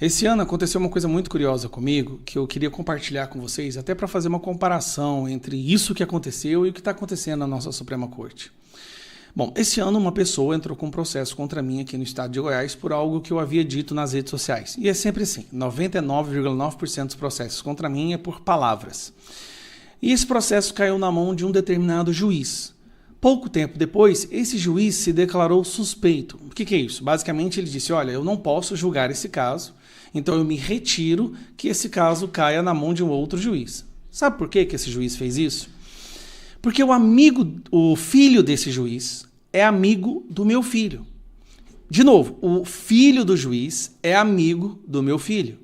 Esse ano aconteceu uma coisa muito curiosa comigo, que eu queria compartilhar com vocês, até para fazer uma comparação entre isso que aconteceu e o que está acontecendo na nossa Suprema Corte. Bom, esse ano uma pessoa entrou com um processo contra mim aqui no estado de Goiás por algo que eu havia dito nas redes sociais. E é sempre assim, 99,9% dos processos contra mim é por palavras. E esse processo caiu na mão de um determinado juiz. Pouco tempo depois, esse juiz se declarou suspeito. O que é isso? Basicamente ele disse, olha, eu não posso julgar esse caso, então eu me retiro que esse caso caia na mão de um outro juiz. Sabe por que esse juiz fez isso? Porque o filho desse juiz é amigo do meu filho. De novo, o filho do juiz é amigo do meu filho.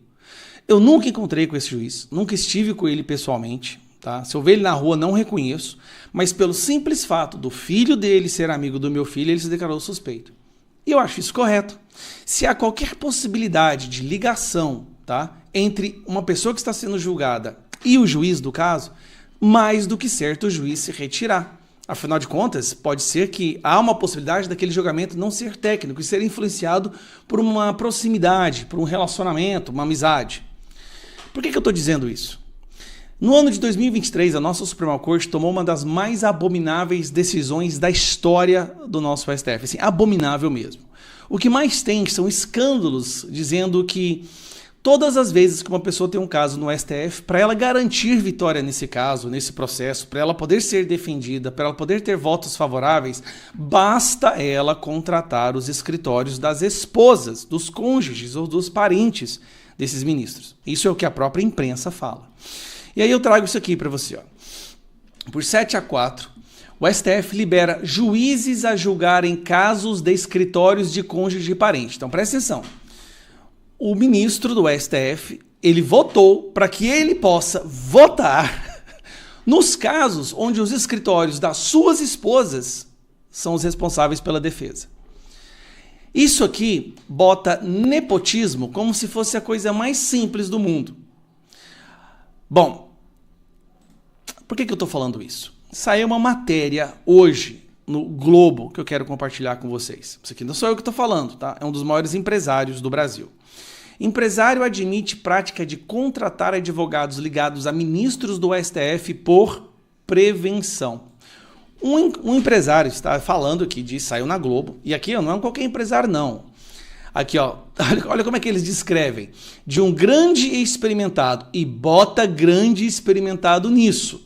Eu nunca encontrei com esse juiz, nunca estive com ele pessoalmente. Tá? Se eu ver ele na rua, não reconheço, mas pelo simples fato do filho dele ser amigo do meu filho, ele se declarou suspeito. E eu acho isso correto. Se há qualquer possibilidade de ligação, tá, entre uma pessoa que está sendo julgada e o juiz do caso, mais do que certo o juiz se retirar. Afinal de contas, pode ser que há uma possibilidade daquele julgamento não ser técnico e ser influenciado por uma proximidade, por um relacionamento, uma amizade. Por que eu estou dizendo isso? No ano de 2023, a nossa Suprema Corte tomou uma das mais abomináveis decisões da história do nosso STF. Assim, abominável mesmo. O que mais tem são escândalos dizendo que todas as vezes que uma pessoa tem um caso no STF, para ela garantir vitória nesse caso, nesse processo, para ela poder ser defendida, para ela poder ter votos favoráveis, basta ela contratar os escritórios das esposas, dos cônjuges ou dos parentes desses ministros. Isso é o que a própria imprensa fala. E aí eu trago isso aqui para você. Ó. Por 7-4, o STF libera juízes a julgarem casos de escritórios de cônjuge e parente. Então presta atenção. O ministro do STF, ele votou para que ele possa votar nos casos onde os escritórios das suas esposas são os responsáveis pela defesa. Isso aqui bota nepotismo como se fosse a coisa mais simples do mundo. Bom, por que eu estou falando isso? Saiu uma matéria hoje no Globo que eu quero compartilhar com vocês. Isso aqui não sou eu que estou falando, tá? É um dos maiores empresários do Brasil. Empresário admite prática de contratar advogados ligados a ministros do STF por prevenção. Um empresário está falando aqui, saiu na Globo, e aqui não é qualquer empresário não. Aqui, ó, olha como é que eles descrevem. De um grande experimentado, e bota grande experimentado nisso.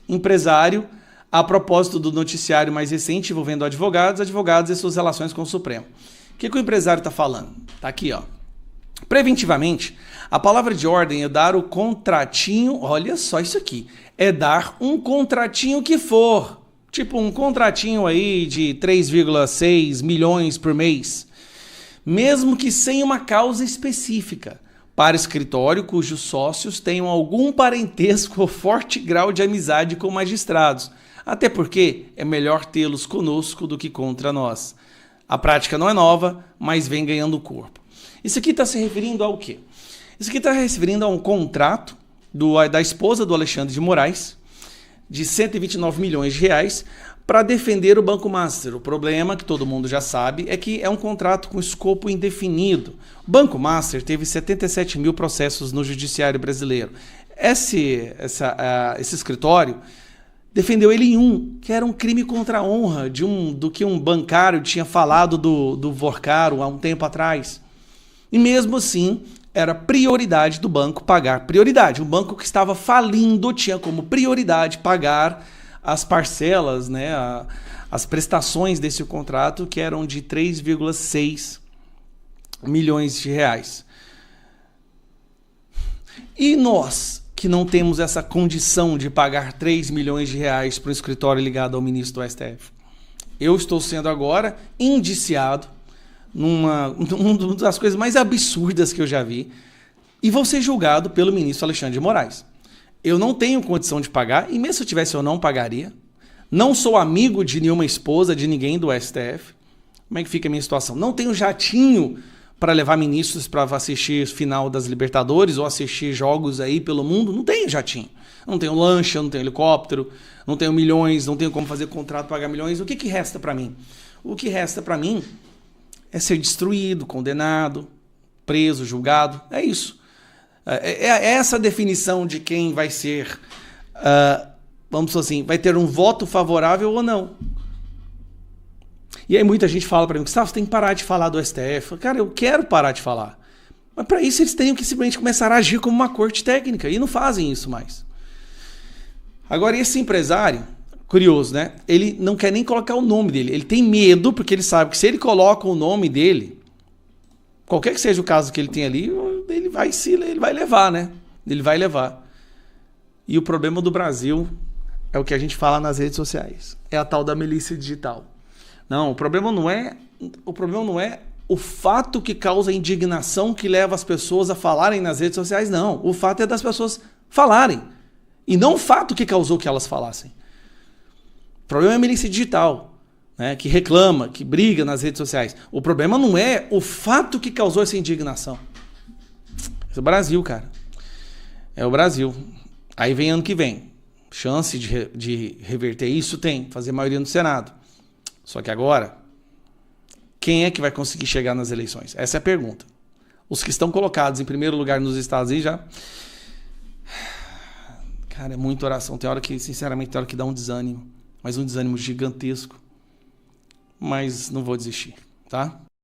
Empresário, a propósito do noticiário mais recente envolvendo advogados e suas relações com o Supremo. O que o empresário está falando? Está aqui, ó. Preventivamente, a palavra de ordem é dar o contratinho, olha só isso aqui, é dar um contratinho que for, tipo um contratinho aí de 3,6 milhões por mês, mesmo que sem uma causa específica, para escritório cujos sócios tenham algum parentesco ou forte grau de amizade com magistrados, até porque é melhor tê-los conosco do que contra nós. A prática não é nova, mas vem ganhando corpo. Isso aqui está se referindo ao quê? Isso aqui está se referindo a um contrato da esposa do Alexandre de Moraes, de 129 milhões de reais, para defender o Banco Master. O problema, que todo mundo já sabe, é que é um contrato com escopo indefinido. O Banco Master teve 77 mil processos no judiciário brasileiro. Esse escritório defendeu ele em um, que era um crime contra a honra do que um bancário tinha falado do Vorcaro há um tempo atrás. E mesmo assim, era prioridade do banco pagar. Prioridade. Um banco que estava falindo tinha como prioridade pagar as parcelas, né, as prestações desse contrato, que eram de 3,6 milhões de reais. E nós, que não temos essa condição de pagar 3 milhões de reais para um escritório ligado ao ministro do STF? Eu estou sendo agora indiciado numa das coisas mais absurdas que eu já vi e vou ser julgado pelo ministro Alexandre de Moraes. Eu não tenho condição de pagar, e mesmo se eu tivesse, eu não pagaria. Não sou amigo de nenhuma esposa, de ninguém do STF. Como é que fica a minha situação? Não tenho jatinho para levar ministros para assistir final das Libertadores ou assistir jogos aí pelo mundo. Não tenho jatinho. Não tenho lancha, não tenho helicóptero, não tenho milhões, não tenho como fazer contrato, pagar milhões. O que resta para mim? O que resta para mim é ser destruído, condenado, preso, julgado. É isso. É essa a definição de quem vai ser, vamos dizer assim, vai ter um voto favorável ou não. E aí muita gente fala para mim, Gustavo, você tem que parar de falar do STF. Cara, eu quero parar de falar. Mas para isso eles têm que simplesmente começar a agir como uma corte técnica. E não fazem isso mais. Agora, esse empresário, curioso, né? Ele não quer nem colocar o nome dele. Ele tem medo, porque ele sabe que se ele coloca o nome dele, qualquer que seja o caso que ele tem ali, ele vai levar, né? Ele vai levar. E o problema do Brasil é o que a gente fala nas redes sociais. É a tal da milícia digital. Não, o problema não é o fato que causa indignação que leva as pessoas a falarem nas redes sociais, não. O fato é das pessoas falarem. E não o fato que causou que elas falassem. O problema é a milícia digital, né, que reclama, que briga nas redes sociais. O problema não é o fato que causou essa indignação. É o Brasil, cara. É o Brasil. Aí vem ano que vem. Chance de reverter isso tem. Fazer maioria no Senado. Só que agora, quem é que vai conseguir chegar nas eleições? Essa é a pergunta. Os que estão colocados em primeiro lugar nos estados aí já... Cara, é muita oração. Tem hora que, sinceramente, tem hora que dá um desânimo. Mas um desânimo gigantesco. Mas não vou desistir, tá?